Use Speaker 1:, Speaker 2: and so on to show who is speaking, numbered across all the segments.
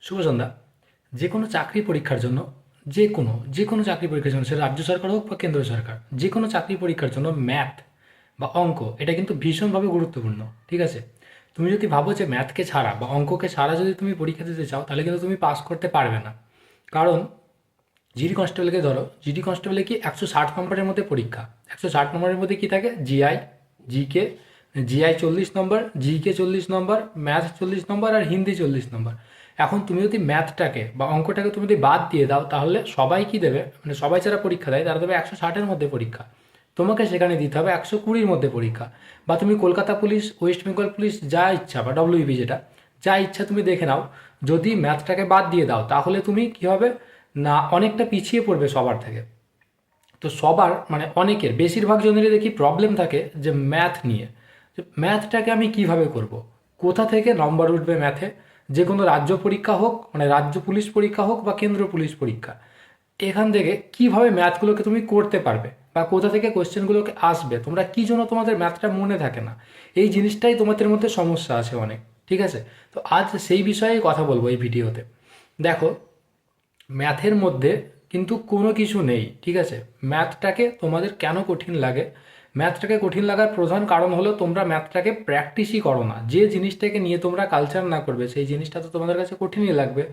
Speaker 1: শুভ সন্ধ্যা। যে কোনো চাকরি পরীক্ষার জন্য যে কোনো চাকরি পরীক্ষার জন্য সেটা রাজ্য সরকার হোক বা কেন্দ্র সরকার, যে কোনো চাকরি পরীক্ষার জন্য ম্যাথ বা অঙ্ক এটা কিন্তু ভীষণভাবে গুরুত্বপূর্ণ। ঠিক আছে, তুমি যদি ভাবো যে ম্যাথকে ছাড়া বা অঙ্ককে ছাড়া যদি তুমি পরীক্ষা দিতে চাও তাহলে কিন্তু তুমি পাস করতে পারবে না। কারণ জিডি কনস্টেবলকে ধরো, জিডি কনস্টেবলে কি 160 নম্বরের মধ্যে পরীক্ষা। 160 নম্বরের মধ্যে কি থাকে? জিআই, জিকে, জিআই 40 নম্বর, জিকে 40 নম্বর, ম্যাথ 40 নম্বর আর হিন্দি 40 নম্বর। এখন তুমি যদি ম্যাথটাকে বা অঙ্কটাকে তুমি যদি বাদ দিয়ে দাও তাহলে সবাই কি দেবে, মানে সবাই যারা পরীক্ষা দেয় তারা দেবে 160-এর মধ্যে পরীক্ষা। তোমাকে সেখানে দিতে হবে 120-র মধ্যে পরীক্ষা। বা তুমি Kolkata police, West Bengal police যা ইচ্ছা, বা ডব্লিউবি যেটা যা ইচ্ছা তুমি দেখে নাও, যদি ম্যাথটাকে বাদ দিয়ে দাও তাহলে তুমি কি হবে না, অনেকটা পিছিয়ে পড়বে সবার থেকে। তো সবার মানে অনেকের, বেশিরভাগ জনেরই দেখি প্রবলেম থাকে যে ম্যাথ নিয়ে, যে ম্যাথটাকে আমি কিভাবে করব, কোথা থেকে নম্বর উঠবে ম্যাথে। যে কোনো রাজ্য পরীক্ষা হোক, মানে রাজ্য পুলিশ পরীক্ষা হোক বা কেন্দ্র পুলিশ পরীক্ষা, এখান থেকে কিভাবে ম্যাথগুলোকে তুমি করতে পারবে বা কোথা থেকে কোশ্চেনগুলোকে আসবে, তোমরা কী জন্য তোমাদের ম্যাথটা মনে থাকে না, এই জিনিসটাই তোমাদের মধ্যে সমস্যা আছে অনেক। ঠিক আছে, তো আজ সেই বিষয়ে কথা বলবো এই ভিডিওতে। দেখো, ম্যাথের মধ্যে কিন্তু কোনো কিছু নেই। ঠিক আছে, ম্যাথটাকে তোমাদের কেন কঠিন লাগে? ম্যাথটাকে কঠিন লাগার প্রধান কারণ হলো তোমরা ম্যাথটাকে প্র্যাকটিসই করো না। যে জিনিসটাকে নিয়ে তোমরা কালচার না করবে সেই জিনিসটা তো তোমাদের কাছে কঠিনই লাগবে।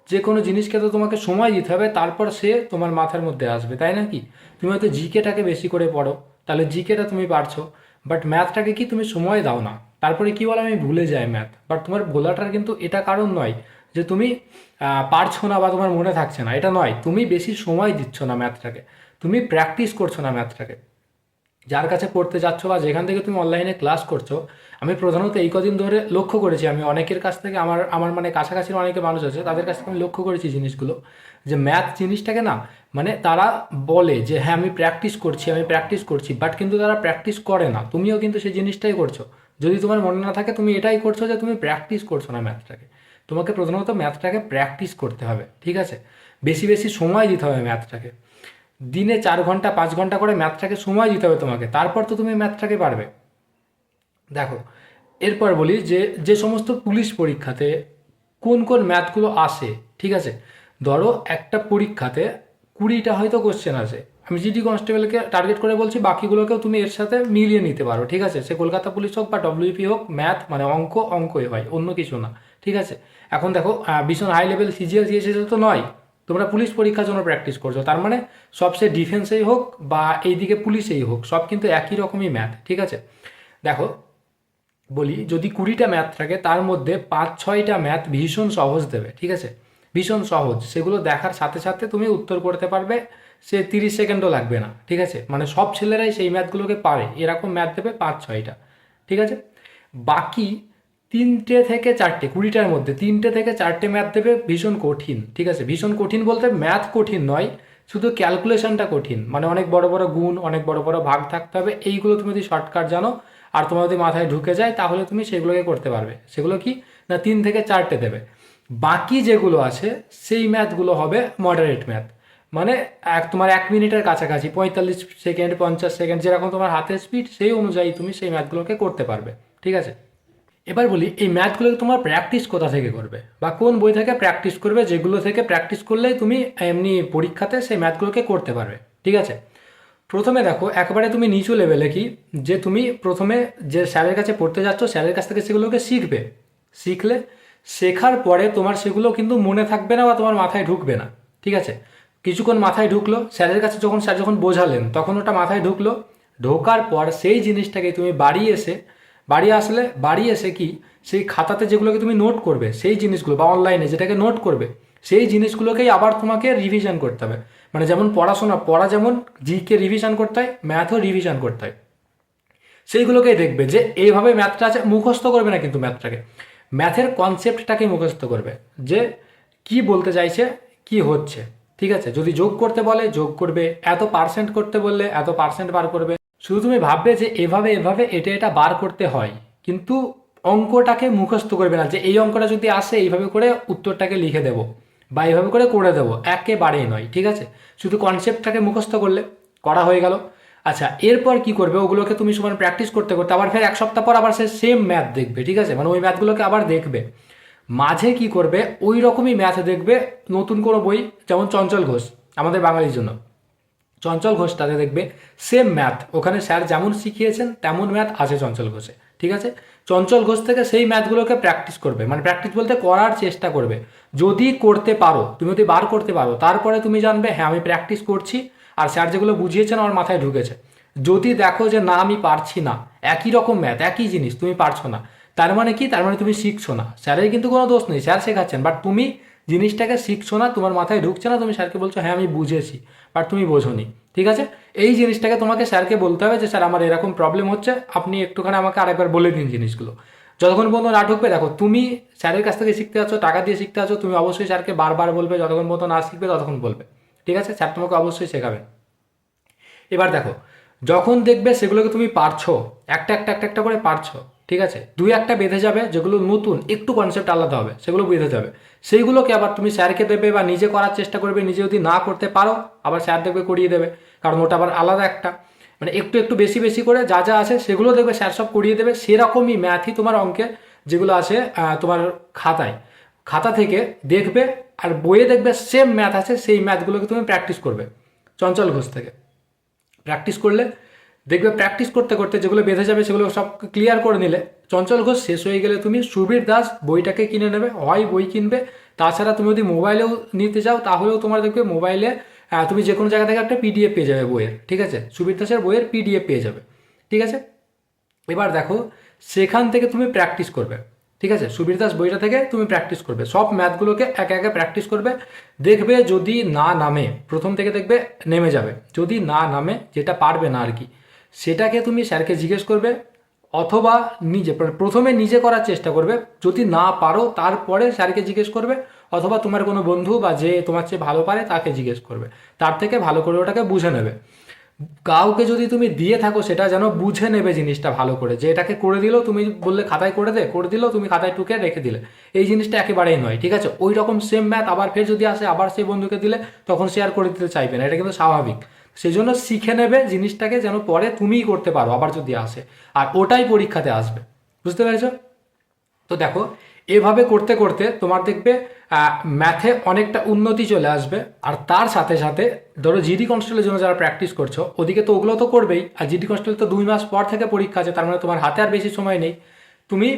Speaker 1: যে কোনো জিনিসকে তো তোমাকে সময় দিতে হবে, তারপর সে তোমার মাথার মধ্যে আসবে, তাই না? কি তুমি হয়তো জিকেটাকে বেশি করে পড়ো, তাহলে জিকেটা তুমি পারছো, বাট ম্যাথটাকে কি তুমি সময় দাও না, তারপরে কি বলো আমি ভুলে যাই ম্যাথ। বাট তোমার ভোলাটার কিন্তু এটা কারণ নয় যে তুমি পারছো না বা তোমার মনে থাকছে না, এটা নয়, তুমি বেশি সময় দিচ্ছ না ম্যাথটাকে, তুমি প্র্যাকটিস করছো না ম্যাথটাকে। যার কাছে পড়তে যাচ্ছ বা যেখান থেকে তুমি অনলাইনে ক্লাস করছো, আমি প্রধানত এই কদিন ধরে লক্ষ্য করেছি, আমি অনেকের কাছ থেকে, আমার আমার মানে কাছাকাছি অনেকে মানুষ আছে তাদের কাছ থেকে আমি লক্ষ্য করেছি জিনিসগুলো, যে ম্যাথ জিনিসটাকে না, মানে তারা বলে যে হ্যাঁ আমি প্র্যাকটিস করছি, আমি প্র্যাকটিস করছি, বাট কিন্তু তারা প্র্যাকটিস করে না। তুমিও কিন্তু সেই জিনিসটাই করছো। যদি তোমার মনে না থাকে তুমি এটাই করছো যে তুমি প্র্যাকটিস করছো না ম্যাথটাকে। তোমাকে প্রধানত ম্যাথটাকে প্র্যাকটিস করতে হবে। ঠিক আছে, বেশি বেশি সময় দিতে হবে ম্যাথটাকে, দিনে 4 ঘন্টা 5 ঘন্টা করে ম্যাথটাকে সময় দিতে হবে তোমাকে, তারপর তো তুমি ম্যাথটাকে পারবে। দেখো, এরপর বলি যে যে সমস্ত পুলিশ পরীক্ষাতে কোন কোন ম্যাথগুলো আসে। ঠিক আছে, ধরো একটা পরীক্ষাতে 20টা হয়তো কোশ্চেন আসে, আমি জিডি কনস্টেবলকে টার্গেট করে বলছি, বাকিগুলোকেও তুমি এর সাথে মিলিয়ে নিতে পারো। ঠিক আছে, সে কলকাতা পুলিশ হোক বা ডব্লিউপি হোক, ম্যাথ মানে অঙ্ক অঙ্কই হয়, অন্য কিছু না। ঠিক আছে, এখন দেখো ভীষণ হাই লেভেল সিজিএল সিএসএস তো নয়, তোমরা পুলিশ পরীক্ষার জন্য প্র্যাকটিস করছো, তার মানে সব সে ডিফেন্সেই হোক বা এইদিকে পুলিশেই হোক, সব কিন্তু একই রকমই ম্যাথ। ঠিক আছে, দেখো বলি, যদি 20টা ম্যাথ থাকে তার মধ্যে 5-6টা ম্যাথ ভীষণ সহজ দেবে। ঠিক আছে, ভীষণ সহজ, সেগুলো দেখার সাথে সাথে তুমি উত্তর করতে পারবে, সে 30 সেকেন্ডও লাগবে না। ঠিক আছে, মানে সব ছেলেরাই সেই ম্যাথগুলোকে পারে, এরকম ম্যাথ দেবে 5-6টা। ঠিক আছে, বাকি 3 থেকে 4টে, 20টার মধ্যে 3 থেকে 4টে ম্যাথ দেবে ভীষণ কঠিন। ঠিক আছে, ভীষণ কঠিন বলতে ম্যাথ কঠিন নয়, শুধু ক্যালকুলেশনটা কঠিন, মানে অনেক বড় বড় গুণ, অনেক বড় বড় ভাগ থাকতে হবে, এইগুলো তুমি যদি শর্টকাট জানো আর তোমার যদি মাথায় ঢুকে যায় তাহলে তুমি সেগুলোকে করতে পারবে। সেগুলো কি না, 3 থেকে 4টে দেবে। বাকি যেগুলো আছে সেই ম্যাথগুলো হবে মডারেট ম্যাথ, মানে তোমার 1 মিনিটের কাছাকাছি, 45 সেকেন্ড 50 সেকেন্ড, যেরকম তোমার হাতের স্পিড সেই অনুযায়ী তুমি সেই ম্যাথগুলোকে করতে পারবে। ঠিক আছে, এবার বলি এই ম্যাথগুলোকে তোমার প্র্যাকটিস কোথা থেকে করবে বা কোন বই থেকে প্র্যাকটিস করবে, যেগুলো থেকে প্র্যাকটিস করলেই তুমি এমনি পরীক্ষাতে সেই ম্যাথগুলোকে করতে পারবে। ঠিক আছে, প্রথমে দেখো একবারে তুমি নিচু লেভেলে কি, যে তুমি প্রথমে যে স্যারের কাছে পড়তে যাচ্ছ স্যারের কাছ থেকে সেগুলোকে শিখবে। শিখলে, শেখার পরে তোমার সেগুলো কিন্তু মনে থাকবে না বা তোমার মাথায় ঢুকবে না। ঠিক আছে, কিছুক্ষণ মাথায় ঢুকলো, স্যারের কাছে যখন স্যার যখন বোঝালেন তখন ওটা মাথায় ঢুকলো, ঢোকার পর সেই জিনিসটাকে তুমি বাড়ি এসে কি সেই খাতাতে যেগুলোকে তুমি নোট করবে সেই জিনিসগুলো, বা অনলাইনে যেটাকে নোট করবে সেই জিনিসগুলোকেই আবার তোমাকে রিভিশন করতে হবে। মানে যেমন পড়া যেমন জিকে রিভিশন করতে হয়, ম্যাথও রিভিশন করতে হয়, সেইগুলোকেই দেখবে যে এইভাবে ম্যাথটা আছে, মুখস্থ করবে না কিন্তু ম্যাথটাকে, ম্যাথের কনসেপ্টটাকে মুখস্থ করবে, যে কি বলতে চাইছে, কি হচ্ছে। ঠিক আছে, যদি যোগ করতে বলে যোগ করবে, এত পার্সেন্ট করতে বললে এত পার্সেন্ট বার করবে, শুধু তুমি ভাববে যে এভাবে এভাবে এটা এটা বার করতে হয়, কিন্তু অঙ্কটাকে মুখস্থ করবে না, যে এই অঙ্কটা যদি আসে এইভাবে করে উত্তরটাকে লিখে দেবো বা এইভাবে করে দেবো, একেবারেই নয়। ঠিক আছে, শুধু কনসেপ্টটাকে মুখস্থ করলে করা হয়ে গেল। আচ্ছা, এরপর কি করবে, ওগুলোকে তুমি সমান প্র্যাকটিস করতে করতে আবার ফের 1 সপ্তাহ পর আবার সে সেম ম্যাথ দেখবে। ঠিক আছে, মানে ওই ম্যাথগুলোকে আবার দেখবে, মাঝে কি করবে, ওই রকমই ম্যাথ দেখবে নতুন কোনো বই, যেমন চঞ্চল ঘোষ আমাদের বাঙালির জন্য, চঞ্চল ঘোষটাতে দেখবে সেম ম্যাথ, ওখানে স্যার যেমন শিখিয়েছেন তেমন ম্যাথ আছে চঞ্চল ঘোষে। ঠিক আছে, চঞ্চল ঘোষ থেকে সেই ম্যাথগুলোকে প্র্যাকটিস করবে, মানে প্র্যাকটিস বলতে করার চেষ্টা করবে। যদি করতে পারো, তুমি যদি বার করতে পারো, তারপরে তুমি জানবে হ্যাঁ আমি প্র্যাকটিস করছি আর স্যার যেগুলো বুঝিয়েছেন আমার মাথায় ঢুকেছে। যদি দেখো যে না আমি পারছি না, একই রকম ম্যাথ একই জিনিস তুমি পারছো না, তার মানে কি, তার মানে তুমি শিখছো না। স্যারের কিন্তু কোনো দোষ নেই, স্যার শেখাচ্ছেন, বাট তুমি জিনিসটাকে শিখছো না, তোমার মাথায় ঢুকছে না, তুমি স্যারকে বলছো হ্যাঁ আমি বুঝেছি, বাট তুমি বোঝোনি। ঠিক আছে, এই জিনিসটাকে তোমাকে স্যারকে বলতে হবে যে স্যার আমার এরকম প্রবলেম হচ্ছে, আপনি একটুখানি আমাকে আরেকবার বলে দিন জিনিসগুলো। যতক্ষণ পর্যন্ত না ঢুকবে, দেখো তুমি স্যারের কাছ থেকে শিখতে আছো, টাকা দিয়ে শিখতে আছো, তুমি অবশ্যই স্যারকে বারবার বলবে, যতক্ষণ পর্যন্ত না শিখবে ততক্ষণ বলবে। ঠিক আছে, স্যার তোমাকে অবশ্যই শেখাবে। এবার দেখো, যখন দেখবে সেগুলোকে তুমি পারছো, একটা একটা একটা একটা করে পারছো, ঠিক আছে, দুই একটা বেঁধে যাবে, যেগুলো নতুন একটু কনসেপ্ট আলাদা হবে সেগুলো বেঁধে যাবে, সেইগুলোকে আবার তুমি স্যারকে দেবে বা নিজে করার চেষ্টা করবে। নিজে যদি না করতে পারো, আবার স্যার দেখবে করিয়ে দেবে, কারণ ওটা আবার আলাদা একটা, মানে একটু একটু বেশি বেশি করে যা যা আছে সেগুলো দেখবে স্যার সব করিয়ে দেবে। সেরকমই ম্যাথই তোমার অঙ্কে যেগুলো আছে তোমার খাতায়, খাতা থেকে দেখবে আর বইয়ে দেখবে সেম ম্যাথ আছে, সেই ম্যাথগুলোকে তুমি প্র্যাকটিস করবে চঞ্চল ঘোষ থেকে। প্র্যাকটিস করলে দেখবে, প্র্যাকটিস করতে করতে যেগুলো বেঁধে যাবে সেগুলো সব ক্লিয়ার করে নিলে, চঞ্চল ঘোষ শেষ হয়ে গেলে তুমি সুবীর দাস বইটাকে কিনে নেবে, হয় বই কিনবে, তাছাড়া তুমি যদি মোবাইলেও নিতে চাও তাহলেও তোমার দেখবে মোবাইলে তুমি যে কোনো জায়গা থেকে একটা পিডিএফ পেয়ে যাবে বইয়ের। ঠিক আছে, সুবীর দাসের বইয়ের পিডিএফ পেয়ে যাবে। ঠিক আছে, এবার দেখো সেখান থেকে তুমি প্র্যাকটিস করবে। ঠিক আছে, সুবীর দাস বইটা থেকে তুমি প্র্যাকটিস করবে, সব ম্যাথগুলোকে একে একে প্র্যাকটিস করবে। দেখবে যদি না নামে, প্রথম থেকে দেখবে নেমে যাবে, যদি না নামে, যেটা পারবে না আর কি, সেটাকে তুমি স্যারকে জিজ্ঞেস করবে, অথবা নিজে প্রথমে নিজে করার চেষ্টা করবে, যদি না পারো তারপরে স্যারকে জিজ্ঞেস করবে, অথবা তোমার কোনো বন্ধু বা যে তোমার চেয়ে ভালো পারে তাকে জিজ্ঞেস করবে, তার থেকে ভালো করে ওটাকে বুঝে নেবে। কাউকে যদি তুমি দিয়ে থাকো, সেটা যেন বুঝে নেবে জিনিসটা ভালো করে, যে এটাকে করে দিল, তুমি বললে খাতায় করে দে, করে দিল, তুমি খাতায় টুকে রেখে দিলে, এই জিনিসটা একেবারেই নয়। ঠিক আছে, ওই রকম সেম ম্যাথ আবার ফের যদি আসে, আবার সেই বন্ধুকে দিলে, তখন সে আর করে দিতে চাইবে না, এটা কিন্তু স্বাভাবিক। সেই জন্য শিখে নেবে জিনিসটাকে, যেন পরে তুমিই করতে পারো আবার যদি আসে, আর ওটাই পরীক্ষাতে আসবে। বুঝতে পেরেছো? তো দেখো, এভাবে করতে করতে তোমার দেখবে ম্যাথে অনেকটা উন্নতি চলে আসবে। আর তার সাথে সাথে ধরো জিডি কনস্টেবলের জন্য যারা প্র্যাকটিস করছো, ওদিকে তো ওগুলো তো করবেই, আর জিডি কনস্টেবল তো 2 মাস পর থেকে পরীক্ষা আছে, তার মানে তোমার হাতে আর বেশি সময় নেই। তুমি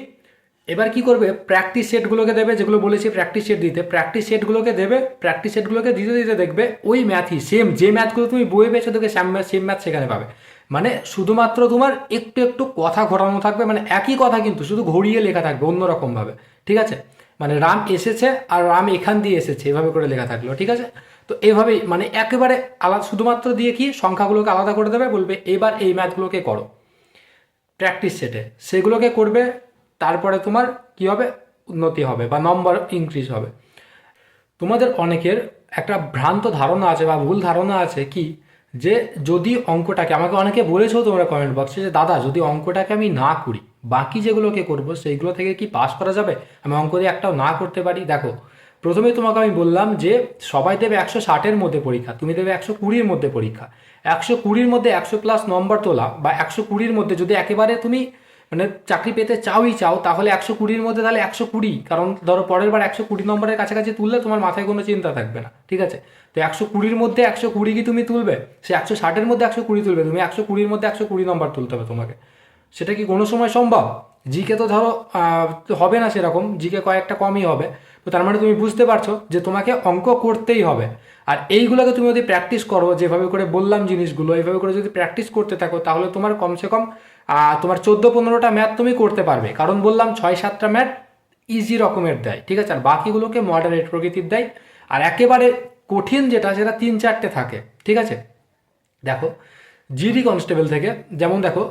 Speaker 1: এবার কি করবে, প্র্যাকটিস সেটগুলোকে দেবে, যেগুলো বলেছি প্র্যাকটিস সেট দিতে, প্র্যাকটিস সেটগুলোকে দেবে, প্র্যাকটিস সেটগুলোকে দিতে দিতে দেখবে ওই ম্যাথই সেম, যে ম্যাথগুলো তুমি বই পেয়েছো দেখবে সেম ম্যাথ সেখানে পাবে। মানে শুধুমাত্র তোমার একটু একটু কথা ঘোরানো থাকবে, মানে একই কথা কিন্তু শুধু ঘুরিয়ে লেখা থাকবে অন্যরকমভাবে। ঠিক আছে, মানে রাম এসেছে আর রাম এখান দিয়ে এসেছে, এভাবে করে লেখা থাকলো। ঠিক আছে, তো এভাবেই মানে একেবারে আলাদা, শুধুমাত্র দিয়ে কি সংখ্যাগুলোকে আলাদা করে দেবে, বলবে এবার এই ম্যাথগুলোকে করো প্র্যাকটিস সেটে, সেগুলোকে করবে। তারপরে তোমার কি হবে, উন্নতি হবে বা নম্বর ইনক্রিজ হবে। তোমাদের অনেকের একটা ভ্রান্ত ধারণা আছে বা ভুল ধারণা আছে কি, যে যদি অঙ্কটাকে, আমাকে অনেকে বলেছো তোমরা কমেন্ট বক্সে, যে দাদা যদি অঙ্কটাকে আমি না করি, বাকি যেগুলোকে করব সেইগুলো থেকে কি পাস করা যাবে, আমি অঙ্ক দিয়ে একটাও না করতে পারি? দেখো, প্রথমে তোমাকে আমি বললাম যে সবাই দেবে 160-এর মধ্যে পরীক্ষা, তুমি দেবে 120-এর মধ্যে পরীক্ষা। 120-এর মধ্যে 100+ নম্বর তোলা, বা 120-এর মধ্যে যদি একেবারে তুমি মানে চাকরি পেতে চাও, তাহলে 120-এর মধ্যে তাহলে 120, কারণ ধরো পরের বার 120 নম্বরের কাছাকাছি তুললে তোমার মাথায় কোনো চিন্তা থাকবে না। ঠিক আছে, তো 120-এর মধ্যে 120 কি তুমি তুলবে? সে 160-এর মধ্যে 120 তুলবে, তুমি 120-এর মধ্যে 120 নম্বর তুলতে হবে তোমাকে। সেটা কি কোনো সময় সম্ভব? জিকে তো ধরো হবে না সেরকম, জিকে কয়েকটা কমই হবে। তো তার মানে তুমি বুঝতে পারছো যে তোমাকে অঙ্ক করতেই হবে। আর এইগুলোকে তুমি যদি প্র্যাকটিস করো, যেভাবে করে বললাম জিনিসগুলো, এইভাবে করে যদি প্র্যাকটিস করতে থাকো, তাহলে তোমার কমসে কম তোমার 14-15টা ম্যাথ তুমি করতে পারবে, কারণ বললাম 6-7টা ম্যাথ ইজি রকমের দেয়। ঠিক আছে, আর বাকিগুলোকে মডারেট প্রকৃতির দেয়, আর একেবারে কঠিন যেটা সেটা 3-4টে থাকে। ঠিক আছে, দেখো জিডি কনস্টেবল থেকে যেমন দেখো,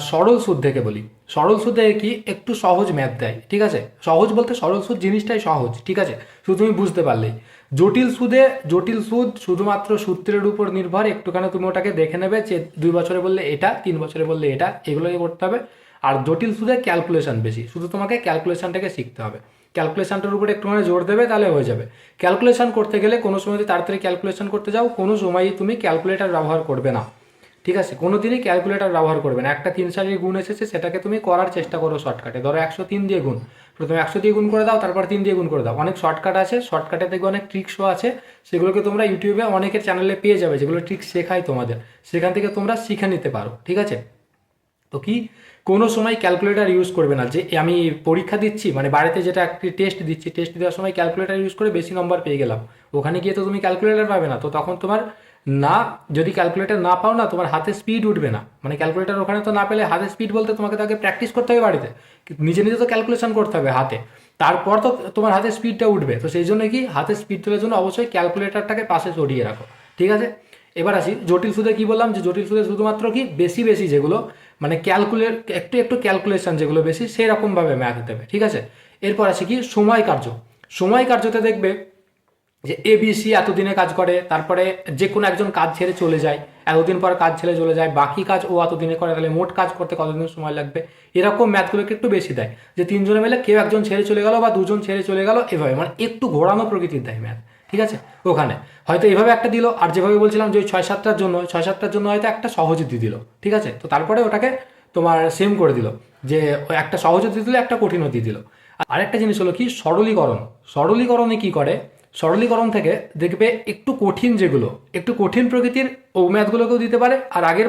Speaker 1: সরল সুদ থেকে বলি, সরল সুদ থেকে কি একটু সহজ ম্যাথ দেয়। ঠিক আছে, সহজ বলতে সরল সুদ জিনিসটাই সহজ। ঠিক আছে, শুধু তুমি বুঝতে পারলেই। জটিল সুদ শুধুমাত্র সূত্রের উপর নির্ভর, একটুখানি তুমি ওটাকে দেখে নেবে যে 2 বছরে বললে এটা, 3 বছরে বললে এটা, এগুলোই করতে হবে। আর জটিল সুদে ক্যালকুলেশন বেশি, শুধু তোমাকে ক্যালকুলেশনটাকে শিখতে হবে, ক্যালকুলেশনটার উপরে একটুখানি জোর দেবে, তাহলে হয়ে যাবে। ক্যালকুলেশন করতে গেলে কোনো সময় যদি তাড়াতাড়ি ক্যালকুলেশন করতে যাও, কোনো সময়ই তুমি ক্যালকুলেটর ব্যবহার করবে না। ঠিক আছে, কোনো দিনই ক্যালকুলেটর ব্যবহার করবে না। একটা 3 সারির গুণ এসেছে, সেটাকে তুমি করার চেষ্টা করো শর্টকাটে, ধরো 103 দিয়ে গুণ, প্রথমে 100 দিয়ে গুণ করে দাও, তারপর 3 দিয়ে গুণ করে দাও। অনেক শর্টকাট আছে, শর্টকাটে দেখবে অনেক ট্রিক্সও আছে, সেগুলোকে তোমরা ইউটিউবে অনেকের চ্যানেলে পেয়ে যাবে, যেগুলো ট্রিক্স শেখায় তোমাদের, সেখান থেকে তোমরা শিখে নিতে পারো, ঠিক আছে। তো কি কোনো সময় ক্যালকুলেটার ইউজ করবে না, যে আমি পরীক্ষা দিচ্ছি মানে বাড়িতে যেটা একটি টেস্ট দিচ্ছি, টেস্ট দেওয়ার সময় ক্যালকুলেটার ইউজ করে বেশি নম্বর পেয়ে গেলাম, ওখানে গিয়ে তো তুমি ক্যালকুলেটার পাবে না, তো তখন তোমার না, যদি ক্যালকুলেটার না পাও না, তোমার হাতে স্পিড উঠবে না, মানে ক্যালকুলেটার ওখানে তো না পেলে হাতে স্পিড বলতে তোমাকে তাকে প্র্যাকটিস করতে হবে বাড়িতে, নিজে নিজে তো ক্যালকুলেশন করতে হবে হাতে, তারপর তো তোমার হাতে স্পিডটা উঠবে। তো সেই জন্য কি হাতে স্পিড তোলার জন্য অবশ্যই ক্যালকুলেটারটাকে পাশে সরিয়ে রাখো, ঠিক আছে। এবার আসি জটিল সুদে, কি বললাম যে জটিল সুদে শুধুমাত্র কি বেশি বেশি যেগুলো মানে একটু একটু ক্যালকুলেশন যেগুলো বেশি সেরকমভাবে ম্যাথ দেবে, ঠিক আছে। এরপর আসি কি সময় কার্য। সময় কার্যতে দেখবে যে এবিসি এতদিনে কাজ করে, তারপরে যে কোনো একজন কাজ ছেড়ে চলে যায়, এতদিন পর কাজ ছেড়ে চলে যায়, বাকি কাজ ও এতদিনে করে, তাহলে মোট কাজ করতে কতদিন সময় লাগবে, এরকম ম্যাথগুলোকে একটু বেশি দেয়, যে 3 জনে মিলে কেউ একজন ছেড়ে চলে গেল বা 2 জন ছেড়ে চলে গেল, এভাবে মানে একটু ঘোরানো প্রকৃতির দেয় ম্যাথ, ঠিক আছে। ওখানে হয়তো এইভাবে একটা দিল, আর যেভাবে বলছিলাম যে ওই 6-7টার জন্য হয়তো একটা সহজ দিয়ে দিল, ঠিক আছে। তো তারপরে ওটাকে তোমার সেম করে দিল, যে একটা সহজ দিয়ে দিল, একটা কঠিনও দিয়ে দিল। আরেকটা জিনিস হলো কি সরলীকরণ। সরলীকরণে কি করে, সরলীকরণ থেকে দেখবে একটু কঠিন যেগুলো, একটু কঠিন প্রকৃতির ও ম্যাথগুলোকেও দিতে পারে, আর আগের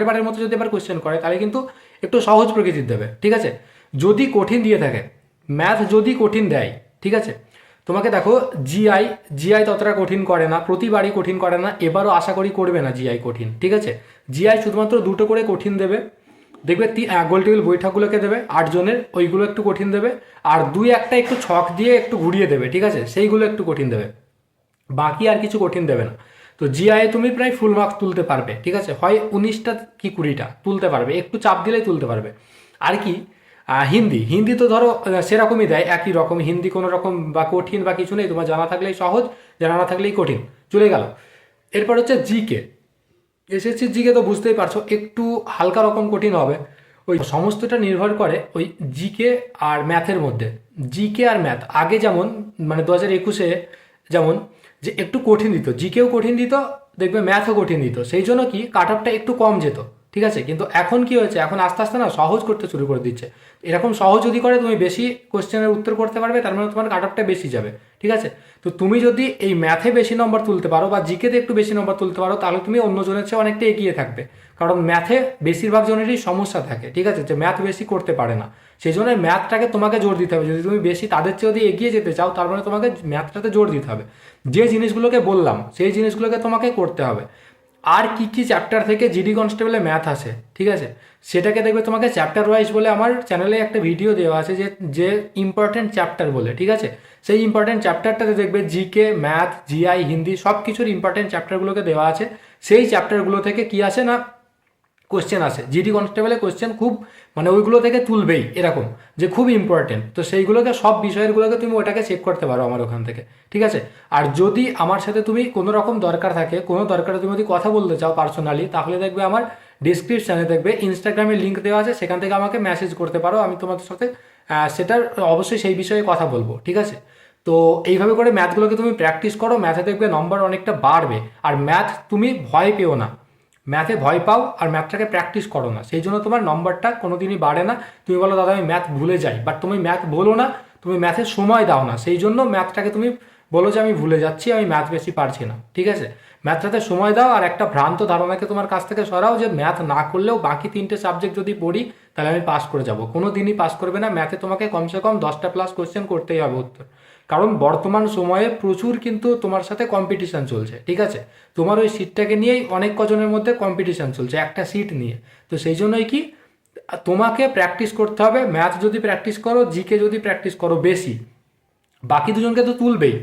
Speaker 1: বারের মতো যদি এবার কোশ্চেন করে তাহলে কিন্তু একটু সহজ প্রকৃতির দেবে, ঠিক আছে। যদি কঠিন দিয়ে থাকে, ম্যাথ যদি কঠিন দেয়, ঠিক আছে, তোমাকে দেখো জিআই ততটা কঠিন করে না, প্রতিবারই কঠিন করে না, এবারও আশা করি করবে না জিআই কঠিন, ঠিক আছে। জিআই শুধুমাত্র 2টো করে কঠিন দেবে, দেখবে গোল টেবিল বৈঠকগুলোকে দেবে 8 জনের, ওইগুলো একটু কঠিন দেবে, আর 2-1টা একটু ছক দিয়ে একটু ঘুরিয়ে দেবে, ঠিক আছে, সেইগুলো একটু কঠিন দেবে, বাকি আর কিছু কঠিন দেবে না। তো জিআই তুমি প্রায় ফুল মার্কস তুলতে পারবে, ঠিক আছে, হয় 19টা কি 20টা তুলতে পারবে, একটু চাপ দিলেই তুলতে পারবে। আর কি হিন্দি তো ধরো সেরকমই দেয়, একই রকম হিন্দি, কোনো রকম বা কঠিন বা কিছু নেই, তোমার জানা থাকলেই সহজ, জানা না থাকলেই কঠিন, চলে গেল। এরপর হচ্ছে জিকে। এসএসসি জিকে তো বুঝতেই পারছো একটু হালকা রকম কঠিন হবে, ওই সমস্তটা নির্ভর করে ওই জিকে আর ম্যাথের মধ্যে। জিকে আর ম্যাথ আগে যেমন মানে 2021-এ যেমন যে একটু কঠিন দিত, জিকেও কঠিন দিত, দেখবে ম্যাথও কঠিন দিত, সেই জন্য কি কাট অফটা একটু কম যেত, ঠিক আছে। কিন্তু এখন কি হয়েছে, এখন আস্তে আস্তে না সহজ করতে শুরু করে দিচ্ছে, এরকম সহজ যদি করে তুমি বেশি কোশ্চেনের উত্তর করতে পারবে, তার মানে তোমার কাট অফটা বেশি যাবে, ঠিক আছে। তো তুমি যদি এই ম্যাথে বেশি নম্বর তুলতে পারো বা জিকেতে একটু বেশি নম্বর তুলতে পারো, তাহলে তুমি অন্য জনের চেয়ে অনেকটা এগিয়ে থাকবে, কারণ ম্যাথে বেশিরভাগ জনেরই সমস্যা থাকে, ঠিক আছে, যে ম্যাথ বেশি করতে পারে না, সেই জন্য ম্যাথটাকে তোমাকে জোর দিতে হবে। যদি তুমি বেশি তাদের চেয়ে যদি এগিয়ে যেতে চাও, তার মানে তোমাকে ম্যাথটাতে জোর দিতে হবে, যে জিনিসগুলোকে বললাম সেই জিনিসগুলোকে তোমাকে করতে হবে। আর কি কি চ্যাপ্টার থেকে জিডি কনস্টেবলে ম্যাথ আসে, ঠিক আছে, সেটাকে দেখবে তোমাকে চ্যাপ্টার ওয়াইজ বলে আমার চ্যানেলে একটা ভিডিও দেওয়া আছে, যে যে ইম্পর্টেন্ট চ্যাপ্টার বলে, ঠিক আছে, সেই ইম্পর্টেন্ট চ্যাপ্টারটাতে দেখবে জিকে, ম্যাথ, জিআই, হিন্দি সব কিছুর ইম্পর্টেন্ট চ্যাপ্টারগুলোকে দেওয়া আছে, সেই চ্যাপ্টারগুলো থেকে কি আসে না কোশ্চেন আসে, জিডি কনস্টেবলে কোশ্চেন খুব মানে ওইগুলো থেকে তুলবেই, এরকম যে খুব ইম্পর্টেন্ট, তো সেইগুলোকে সব বিষয়েরগুলোকে তুমি ওটাকে চেক করতে পারো আমার ওখান থেকে, ঠিক আছে। আর যদি আমার সাথে তুমি কোনো রকম দরকার থাকে, কোনো দরকারে তুমি যদি কথা বলতে চাও পার্সোনালি, তাহলে দেখবে আমার ডিসক্রিপশানে দেখবে ইনস্টাগ্রামের লিঙ্ক দেওয়া আছে, সেখান থেকে আমাকে মেসেজ করতে পারো, আমি তোমাদের সাথে সেটার অবশ্যই সেই বিষয়ে কথা বলবো, ঠিক আছে। তো এইভাবে করে ম্যাথগুলোকে তুমি প্র্যাকটিস করো, ম্যাথে দেখবে নম্বর অনেকটা বাড়বে। আর ম্যাথ তুমি ভয় পেও না, ম্যাথে ভয় পাও আর ম্যাথটাকে প্র্যাকটিস করো না, সেই জন্য তোমার নম্বরটা কোনো দিনই বাড়ে না। তুমি বলো দাদা আমি ম্যাথ ভুলে যাই, বাট তুমি ম্যাথ বলো না, তুমি ম্যাথের সময় দাও না, সেই জন্য ম্যাথটাকে তুমি বলো যে আমি ভুলে যাচ্ছি, আমি ম্যাথ বেশি পারছি না, ঠিক আছে। ম্যাথটাতে সময় দাও, আর একটা ভ্রান্ত ধারণাকে তোমার কাছ থেকে সরাও যে ম্যাথ না করলেও বাকি 3টে সাবজেক্ট যদি পড়ি তাহলে আমি পাস করে যাব, কোনো দিনই পাস করবে না। ম্যাথে তোমাকে কমসে কম 10টা প্লাস কোশ্চেন করতেই হবে উত্তর, কারণ বর্তমান সময়ে প্রচুর কিন্তু তোমার সাথে কম্পিটিশান চলছে, ঠিক আছে। তোমার ওই সিটটাকে নিয়েই অনেক কজনের মধ্যে কম্পিটিশান চলছে একটা সিট নিয়ে, তো সেই জন্যই কি তোমাকে প্র্যাকটিস করতে হবে। ম্যাথ যদি প্র্যাকটিস করো, জিকে যদি প্র্যাকটিস করো বেশি, বাকি দুজনকে তো তুলবেই,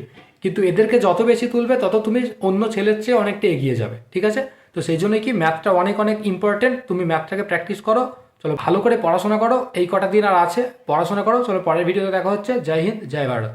Speaker 1: কিন্তু এদেরকে যত বেশি তুলবে তত তুমি অন্য ছেলের চেয়ে অনেকটা এগিয়ে যাবে, ঠিক আছে। তো সেই জন্যই কি ম্যাথটা অনেক অনেক ইম্পর্টেন্ট, তুমি ম্যাথটাকে প্র্যাকটিস করো, চলো ভালো করে পড়াশোনা করো, এই কটা দিন আর আছে পড়াশোনা করো, চলো পরের ভিডিওতে দেখা হচ্ছে। জয় হিন্দ, জয় ভারত।